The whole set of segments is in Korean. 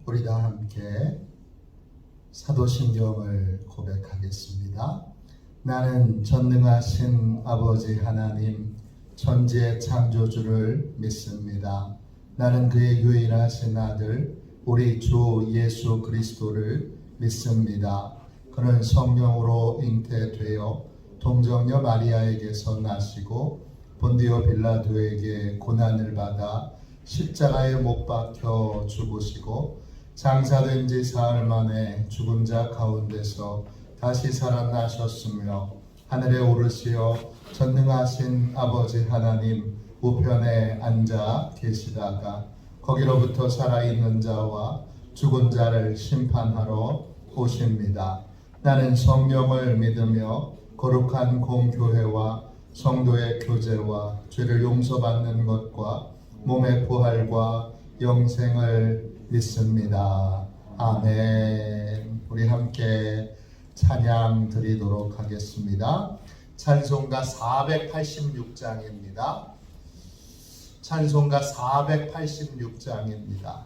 우리 다 함께 사도신경을 고백하겠습니다. 나는 전능하신 아버지 하나님 천지의 창조주를 믿습니다. 나는 그의 유일하신 아들 우리 주 예수 그리스도를 믿습니다. 그는 성령으로 잉태되어 동정녀 마리아에게서 나시고 본디오 빌라도에게 고난을 받아 십자가에 못 박혀 죽으시고 장사된 지 사흘 만에 죽은 자 가운데서 다시 살아나셨으며 하늘에 오르시어 전능하신 아버지 하나님 우편에 앉아 계시다가 거기로부터 살아있는 자와 죽은 자를 심판하러 오십니다. 나는 성령을 믿으며 거룩한 공교회와 성도의 교제와 죄를 용서받는 것과 몸의 부활과 영생을 믿습니다. 아멘. 우리 함께 찬양 드리도록 하겠습니다. 찬송가 486장입니다. 찬송가 486장입니다.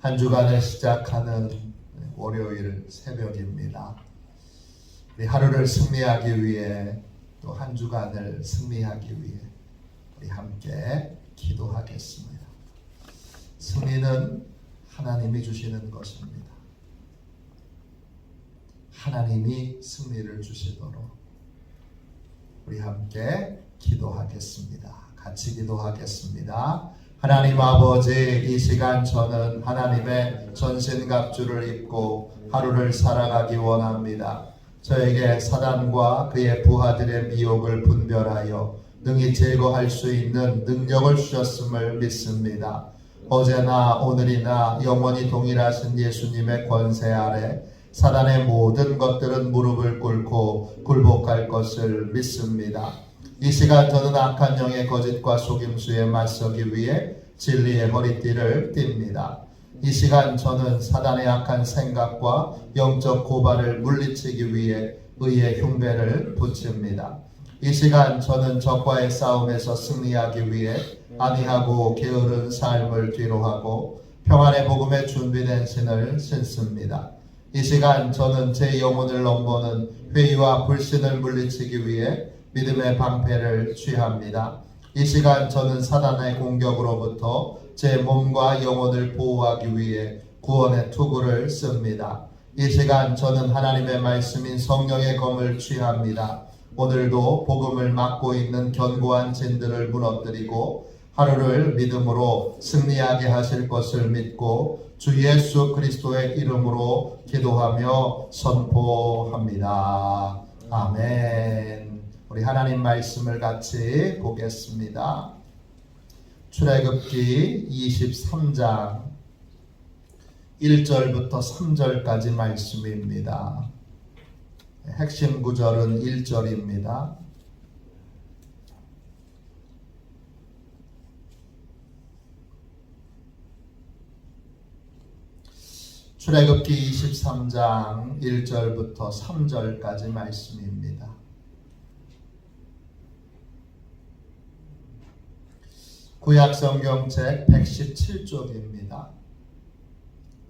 한 주간을 시작하는 월요일 새벽입니다. 우리 하루를 승리하기 위해 또 한 주간을 승리하기 위해 우리 함께 기도하겠습니다. 승리는 하나님이 주시는 것입니다. 하나님이 승리를 주시도록 우리 함께 기도하겠습니다. 같이 기도하겠습니다. 하나님 아버지, 이 시간 저는 하나님의 전신갑주를 입고 하루를 살아가기 원합니다. 저에게 사단과 그의 부하들의 미혹을 분별하여 능히 제거할 수 있는 능력을 주셨음을 믿습니다. 어제나 오늘이나 영원히 동일하신 예수님의 권세 아래 사단의 모든 것들은 무릎을 꿇고 굴복할 것을 믿습니다. 이 시간 저는 악한 영의 거짓과 속임수에 맞서기 위해 진리의 허리띠를 띱니다. 이 시간 저는 사단의 악한 생각과 영적 고발을 물리치기 위해 의의 흉배를 붙입니다. 이 시간 저는 적과의 싸움에서 승리하기 위해 안이하고 게으른 삶을 뒤로하고 평안의 복음에 준비된 신을 신습니다. 이 시간 저는 제 영혼을 넘보는 회의와 불신을 물리치기 위해 믿음의 방패를 취합니다. 이 시간 저는 사단의 공격으로부터 제 몸과 영혼을 보호하기 위해 구원의 투구를 씁니다. 이 시간 저는 하나님의 말씀인 성령의 검을 취합니다. 오늘도 복음을 막고 있는 견고한 진들을 무너뜨리고 하루를 믿음으로 승리하게 하실 것을 믿고 주 예수 그리스도의 이름으로 기도하며 선포합니다. 아멘. 우리 하나님 말씀을 같이 보겠습니다. 출애굽기 23장 1절부터 3절까지 말씀입니다. 핵심 구절은 1절입니다. 출애굽기 23장 1절부터 3절까지 말씀입니다. 구약성경책 117쪽입니다.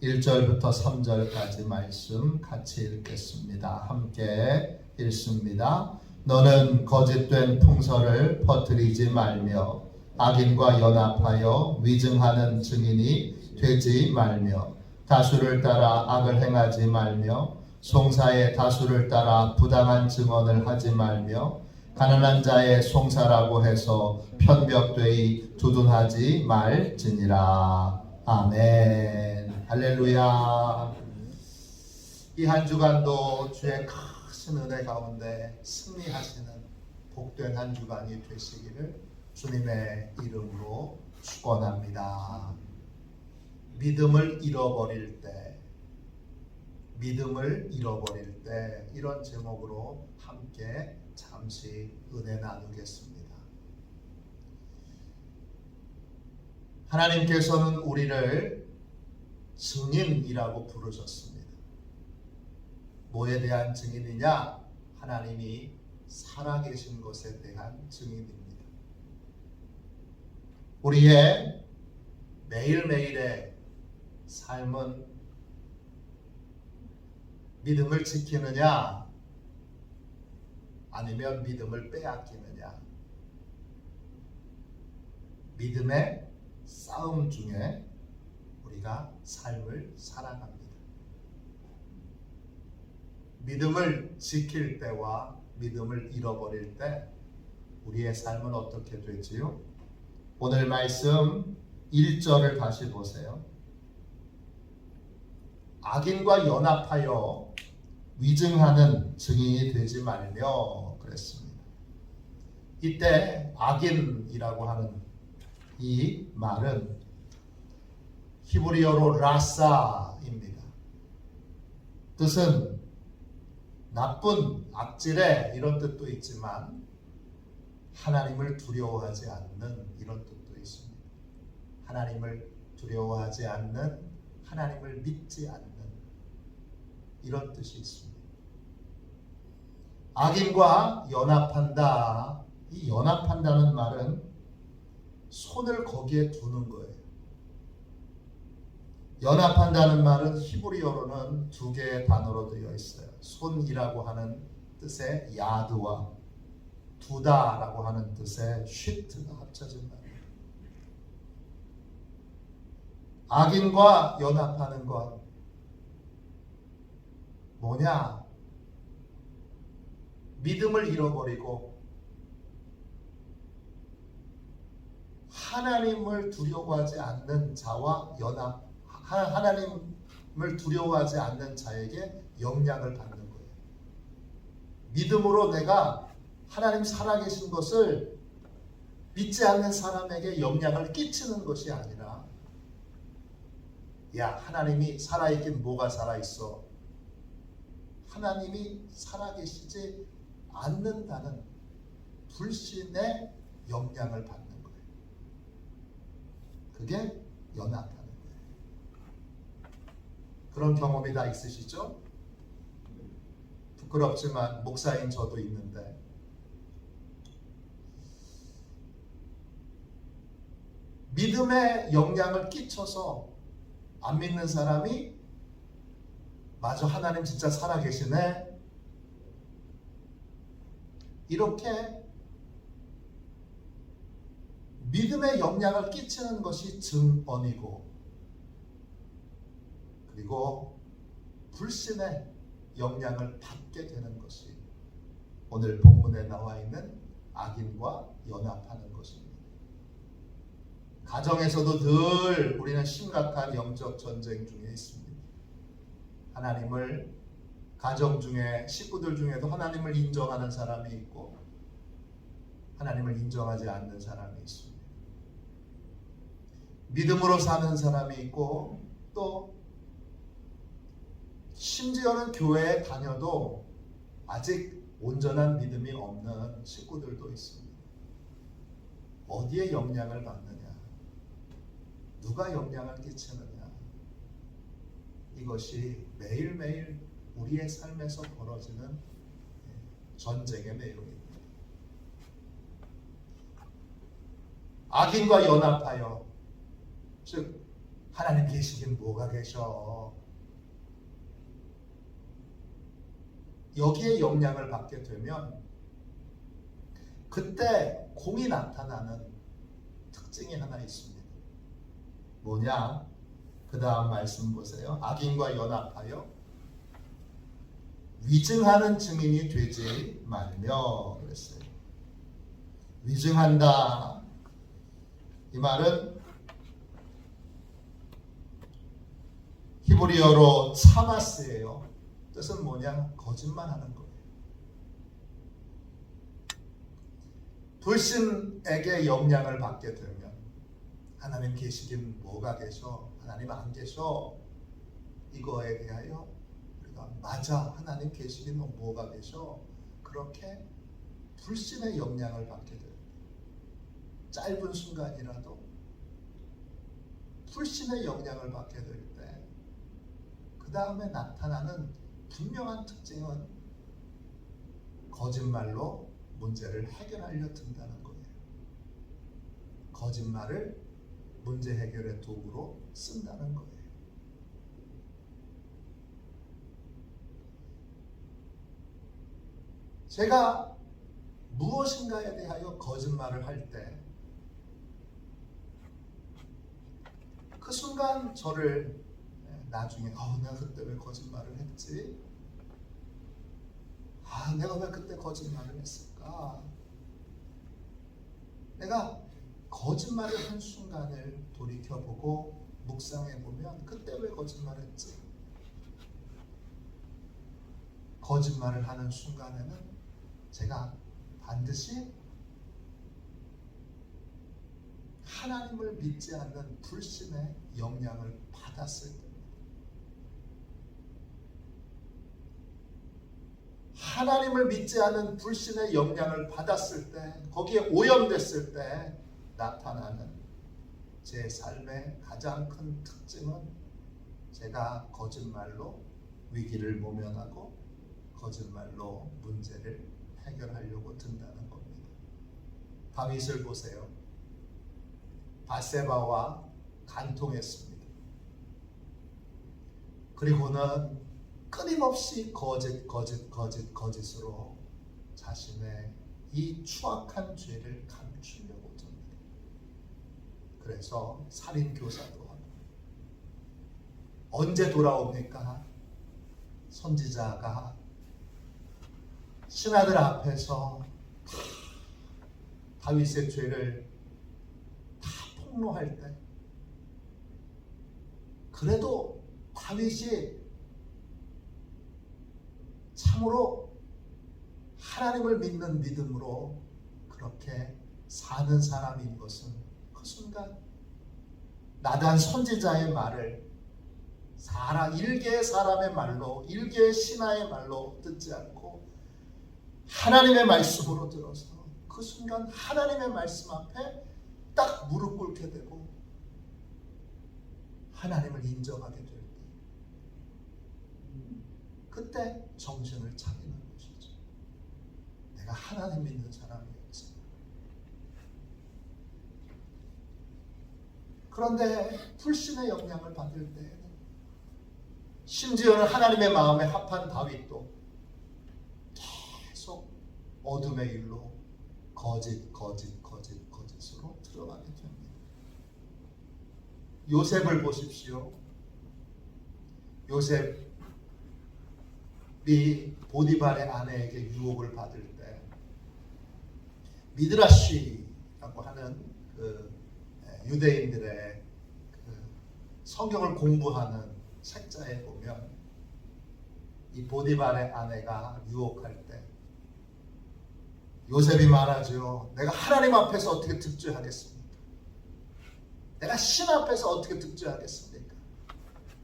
1절부터 3절까지 말씀 같이 읽겠습니다. 함께 읽습니다. 너는 거짓된 풍설을 퍼뜨리지 말며 악인과 연합하여 위증하는 증인이 되지 말며 다수를 따라 악을 행하지 말며 송사의 다수를 따라 부당한 증언을 하지 말며 가난한 자의 송사라고 해서 편벽되이 두둔하지 말지니라. 아멘. 할렐루야. 이 한 주간도 주의 크신 은혜 가운데 승리하시는 복된 한 주간이 되시기를 주님의 이름으로 축원합니다. 믿음을 잃어버릴 때, 이런 제목으로 함께 잠시 은혜 나누겠습니다. 하나님께서는 우리를 증인이라고 부르셨습니다. 뭐에 대한 증인이냐? 하나님이 살아계신 것에 대한 증인입니다. 우리의 매일매일의 삶은 믿음을 지키느냐 아니면 믿음을 빼앗기느냐, 믿음의 싸움 중에 우리가 삶을 살아갑니다. 믿음을 지킬 때와 믿음을 잃어버릴 때 우리의 삶은 어떻게 되지요? 오늘 말씀 1절을 다시 보세요. 악인과 연합하여 위증하는 증인이 되지 말며 그랬습니다. 이때 악인이라고 하는 이 말은 히브리어로 라사입니다. 뜻은 나쁜, 악질의 이런 뜻도 있지만 하나님을 두려워하지 않는 이런 뜻도 있습니다. 하나님을 두려워하지 않는, 하나님을 믿지 않는 이런 뜻이 있습니다. 악인과 연합한다. 이 연합한다는 말은 손을 거기에 두는 거예요. 연합한다는 말은 히브리어로는 두 개의 단어로 되어 있어요. 손이라고 하는 뜻의 야드와 두다라고 하는 뜻의 쉿트가 합쳐진 말이에요. 악인과 연합하는 것 뭐냐? 믿음을 잃어버리고 하나님을 두려워하지 않는 자와 연합, 하나님을 두려워하지 않는 자에게 영향을 받는 거예요. 믿음으로 내가 하나님 살아계신 것을 믿지 않는 사람에게 영향을 끼치는 것이 아니라, 야, 하나님이 살아있긴 뭐가 살아있어? 하나님이 살아계시지 않는다는 불신의 영향을 받는 거예요. 그게 연합하는 거예요. 그런 경험이 다 있으시죠? 부끄럽지만 목사인 저도 있는데, 믿음에 영향을 끼쳐서 안 믿는 사람이 맞아, 하나님 진짜 살아계시네, 이렇게 믿음에 영향을 끼치는 것이 증언이고, 그리고 불신의 영향을 받게 되는 것이 오늘 본문에 나와 있는 악인과 연합하는 것입니다. 가정에서도 늘 우리는 심각한 영적 전쟁 중에 있습니다. 하나님을, 가정 중에 식구들 중에도 하나님을 인정하는 사람이 있고 하나님을 인정하지 않는 사람이 있습니다. 믿음으로 사는 사람이 있고, 또 심지어는 교회에 다녀도 아직 온전한 믿음이 없는 식구들도 있습니다. 어디에 영향을 받느냐? 누가 영향을 끼치느냐? 이것이 매일매일 우리의 삶에서 벌어지는 전쟁의 내용입니다. 악인과 연합하여, 즉 하나님 계시긴 뭐가 계셔, 여기에 영향을 받게 되면 그때 공이 나타나는 특징이 하나 있습니다. 뭐냐? 그 다음 말씀 보세요. 악인과 연합하여 위증하는 증인이 되지 말며 그랬어요. 위증한다, 이 말은 히브리어로 차마스예요. 뜻은 뭐냐? 거짓말하는 거예요. 불신에게 영향을 받게 되면 하나님 계시긴 뭐가 계셔? 하나님 안 계셔? 이거에 대하여 우리가 맞아, 하나님 계시긴 뭐가 계셔? 그렇게 불신의 영향을 받게 돼요. 짧은 순간이라도 불신의 영향을 받게 될 때 그 다음에 나타나는 분명한 특징은 거짓말로 문제를 해결하려 든다는 거예요. 거짓말을 문제 해결의 도구로 쓴다는 거예요. 제가 무엇인가에 대하여 거짓말을 할 때 그 순간 저를 나중에 내가 그때 왜 거짓말을 했지? 내가 왜 그때 거짓말을 했을까? 내가 거짓말을 한 순간을 돌이켜보고 묵상해보면 그때 왜 거짓말을 했지? 거짓말을 하는 순간에는 제가 반드시 하나님을 믿지 않는 불신의 영향을 받았을 때, 하나님을 믿지 않는 불신의 영향을 받았을 때, 거기에 오염됐을 때 나타나는 제 삶의 가장 큰 특징은 제가 거짓말로 위기를 모면하고 거짓말로 문제를 해결하려고 든다는 겁니다. 다윗을 보세요. 바세바와 간통했습니다. 그리고는 끊임없이 거짓으로 자신의 이 추악한 죄를 감추려고 합니다. 그래서 살인교사도 하고. 언제 돌아옵니까? 선지자가 신하들 앞에서 다윗의 죄를 다 폭로할 때, 그래도 다윗이 참으로 하나님을 믿는 믿음으로 그렇게 사는 사람인 것은 그 순간 나단 선지자의 말을 일개의 사람의 말로, 일개의 신하의 말로 듣지 않고 하나님의 말씀으로 들어서 그 순간 하나님의 말씀 앞에 딱 무릎 꿇게 되고 하나님을 인정하게 될 때, 그때 정신을 차리는 것이죠. 내가 하나님 믿는 사람이었지. 그런데 불신의 영향을 받을 때, 심지어는 하나님의 마음에 합한 다윗도 계속 어둠의 일로 거짓으로 들어가게 됩니다. 요셉을 보십시오. 요셉이 보디발의 아내에게 유혹을 받을 때 미드라시라고 하는 그 유대인들의 그 성경을 공부하는 책자에 보면 이 보디발의 아내가 유혹할 때 요셉이 말하죠. 내가 하나님 앞에서 어떻게 득죄하겠습니까? 내가 신 앞에서 어떻게 득죄하겠습니까?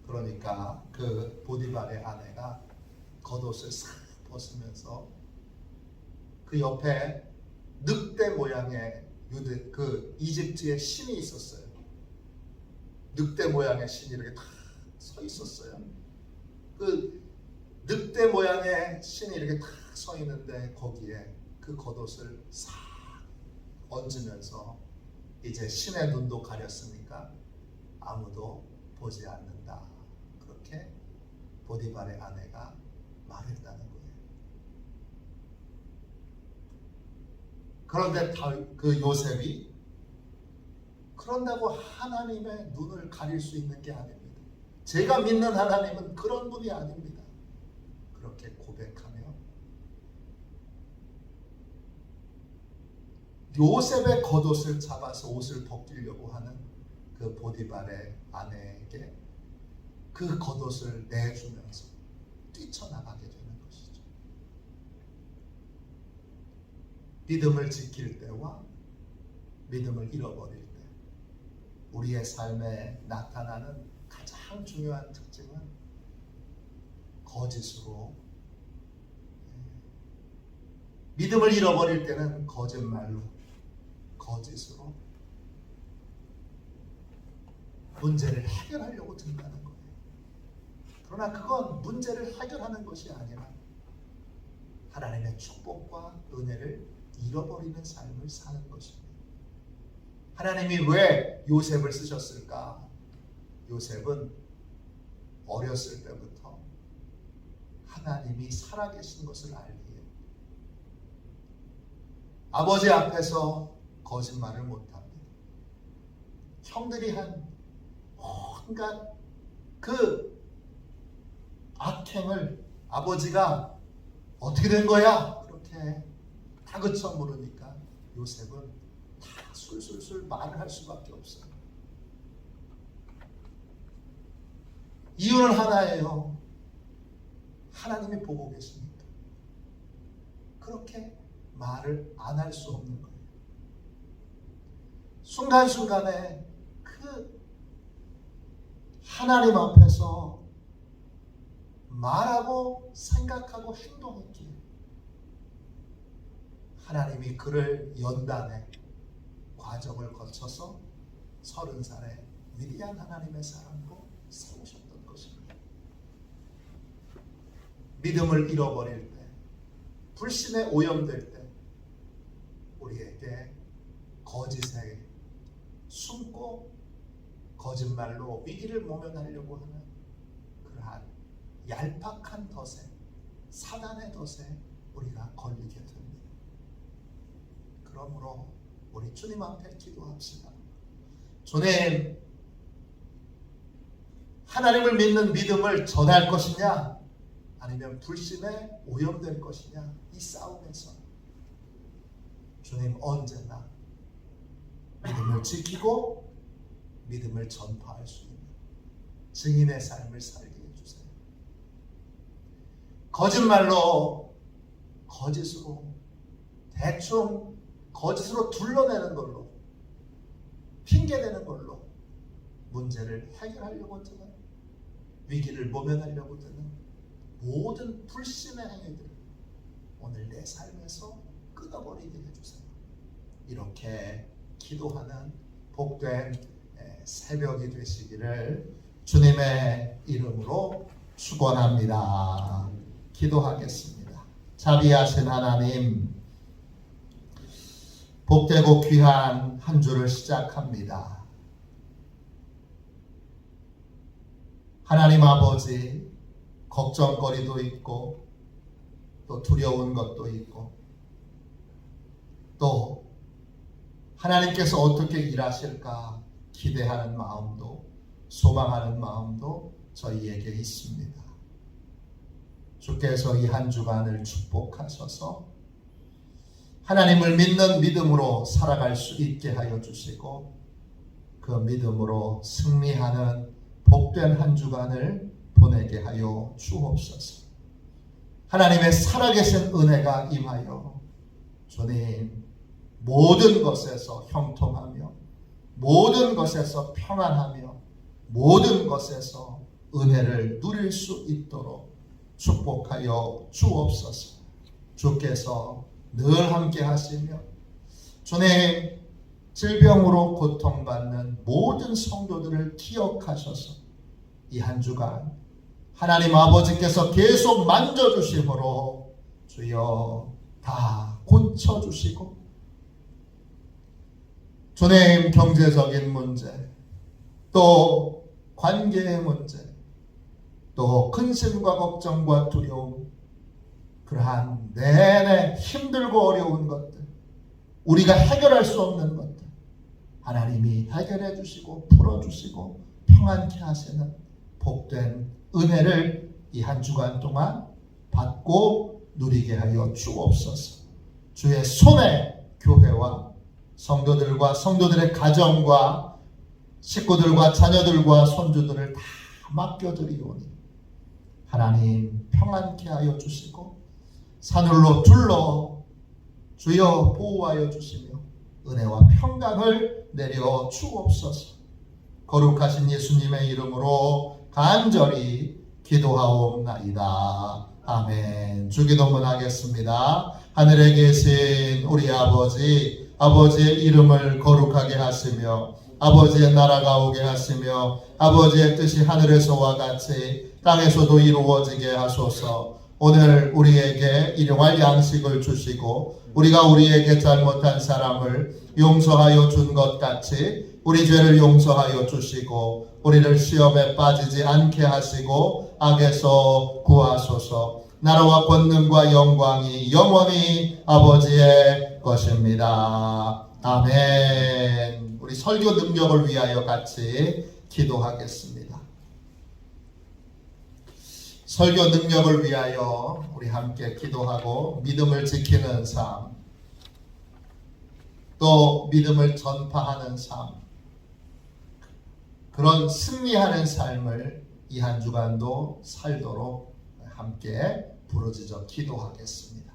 그러니까 그 보디발의 아내가 겉옷을 싹 벗으면서 그 옆에 늑대 모양의 그 이집트의 신이 있었어요. 늑대 모양의 신이 이렇게 다 서 있었어요. 그 늑대 모양의 신이 이렇게 딱 서 있는데 거기에 그 겉옷을 싹 얹으면서 이제 신의 눈도 가렸으니까 아무도 보지 않는다. 그렇게 보디발의 아내가 말했다는 거예요. 그런데 그 요셉이 그런다고 하나님의 눈을 가릴 수 있는 게 아닙니다. 제가 믿는 하나님은 그런 분이 아닙니다. 그렇게 고백하며 요셉의 겉옷을 잡아서 옷을 벗기려고 하는 그 보디발의 아내에게 그 겉옷을 내주면서 뛰쳐나가게 되는 것이죠. 믿음을 지킬 때와 믿음을 잃어버릴 때 우리의 삶에 나타나는 가장 중요한 특징은 거짓으로, 믿음을 잃어버릴 때는 거짓말로, 거짓으로 문제를 해결하려고 든다는 거예요. 그러나 그건 문제를 해결하는 것이 아니라 하나님의 축복과 은혜를 잃어버리는 삶을 사는 것입니다. 하나님이 왜 요셉을 쓰셨을까? 요셉은 어렸을 때부터 하나님이 살아계신 것을 알기에 아버지 앞에서 거짓말을 못합니다. 형들이 한 온갖 그 악행을 아버지가 어떻게 된 거야? 그렇게 다그쳐 물으니까 요셉은 다 술술술 말을 할 수밖에 없어요. 이유는 하나예요. 하나님이 보고 계십니다. 그렇게 말을 안 할 수 없는 거예요. 순간순간에 그 하나님 앞에서 말하고 생각하고 행동했기에 하나님이 그를 연단의 과정을 거쳐서 30살에 위대한 하나님의 사람으로 세우셨던 것입니다. 믿음을 잃어버릴 때, 불신에 오염될 때 우리에게 거짓에 숨고 거짓말로 위기를 모면하려고 하는 그러한 그러한 얄팍한 덫에, 사단의 덫에 우리가 걸리게 됩니다. 그러므로 우리 주님 앞에 기도합시다. 주님, 하나님을 믿는 믿음을 전할 것이냐 아니면 불신에 오염될 것이냐, 이 싸움에서 주님 언제나 믿음을 지키고 믿음을 전파할 수 있는 증인의 삶을 살게 해주세요. 거짓말로, 거짓으로, 대충 거짓으로 둘러내는 걸로, 핑계대는 걸로 문제를 해결하려고 드는, 위기를 모면하려고 드는 모든 불신의 행위들 오늘 내 삶에서 끊어버리게 해주세요. 이렇게 기도하는 복된 새벽이 되시기를 주님의 이름으로 축원합니다. 기도하겠습니다. 자비하신 하나님, 복되고 귀한 한 주를 시작합니다. 하나님 아버지, 걱정거리도 있고 또 두려운 것도 있고 또 하나님께서 어떻게 일하실까 기대하는 마음도, 소망하는 마음도 저희에게 있습니다. 주께서 이 한 주간을 축복하셔서 하나님을 믿는 믿음으로 살아갈 수 있게 하여 주시고 그 믿음으로 승리하는 복된 한 주간을 보내게 하여 주옵소서. 하나님의 살아계신 은혜가 임하여 주님 모든 것에서 형통하며 모든 것에서 평안하며 모든 것에서 은혜를 누릴 수 있도록 축복하여 주옵소서. 주께서 늘 함께 하시며 주님 질병으로 고통받는 모든 성도들을 기억하셔서 이 한 주간 하나님 아버지께서 계속 만져주심으로 주여 다 고쳐주시고 주님 경제적인 문제, 또 관계의 문제, 또 근심과 걱정과 두려움, 그러한 내내 힘들고 어려운 것들, 우리가 해결할 수 없는 것들 하나님이 해결해 주시고 풀어주시고 평안케 하시는 복된 은혜를 이 한 주간 동안 받고 누리게 하여 주옵소서. 주의 손에 교회와 성도들과 성도들의 가정과 식구들과 자녀들과 손주들을 다 맡겨드리오니 하나님 평안케 하여 주시고 산울로 둘러 주여 보호하여 주시며 은혜와 평강을 내려 주옵소서. 거룩하신 예수님의 이름으로 간절히 기도하옵나이다. 아멘. 주기도문 하겠습니다. 하늘에 계신 우리 아버지, 아버지의 이름을 거룩하게 하시며 아버지의 나라가 오게 하시며 아버지의 뜻이 하늘에서와 같이 땅에서도 이루어지게 하소서. 오늘 우리에게 일용할 양식을 주시고 우리가 우리에게 잘못한 사람을 용서하여 준 것 같이 우리 죄를 용서하여 주시고 우리를 시험에 빠지지 않게 하시고 악에서 구하소서. 나라와 권능과 영광이 영원히 아버지의 것입니다. 아멘. 우리 설교 능력을 위하여 같이 기도하겠습니다. 설교 능력을 위하여 우리 함께 기도하고 믿음을 지키는 삶, 또 믿음을 전파하는 삶, 그런 승리하는 삶을 이 한 주간도 살도록 함께 부르짖어 기도하겠습니다.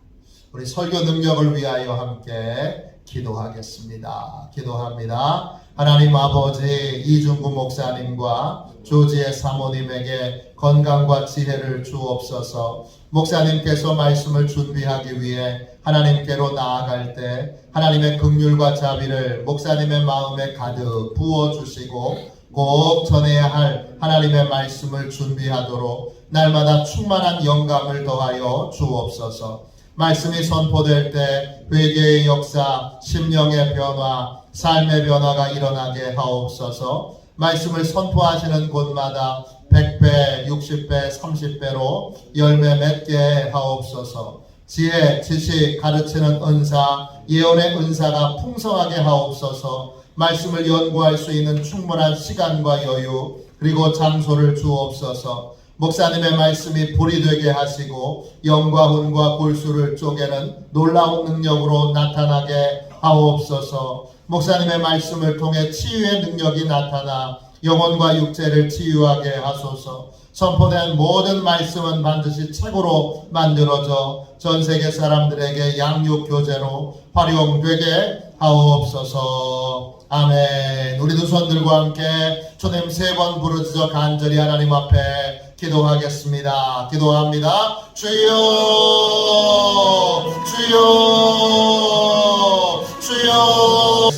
우리 설교 능력을 위하여 함께 기도하겠습니다. 기도합니다. 하나님 아버지, 이중구 목사님과 조지의 사모님에게 건강과 지혜를 주옵소서. 목사님께서 말씀을 준비하기 위해 하나님께로 나아갈 때 하나님의 긍휼과 자비를 목사님의 마음에 가득 부어주시고 꼭 전해야 할 하나님의 말씀을 준비하도록 날마다 충만한 영감을 더하여 주옵소서. 말씀이 선포될 때 회개의 역사, 심령의 변화, 삶의 변화가 일어나게 하옵소서. 말씀을 선포하시는 곳마다 100배, 60배, 30배로 열매 맺게 하옵소서. 지혜, 지식, 가르치는 은사, 예언의 은사가 풍성하게 하옵소서. 말씀을 연구할 수 있는 충분한 시간과 여유 그리고 장소를 주옵소서. 목사님의 말씀이 불이 되게 하시고 영과 혼과 골수를 쪼개는 놀라운 능력으로 나타나게 하옵소서. 목사님의 말씀을 통해 치유의 능력이 나타나 영혼과 육체를 치유하게 하소서. 선포된 모든 말씀은 반드시 책으로 만들어져 전 세계 사람들에게 양육 교재로 활용되게 하옵소서. 아멘. 우리 두 손 들고 함께 주님 3번 부르짖어 간절히 하나님 앞에 기도하겠습니다. 기도합니다. 주여, 주여, 주여.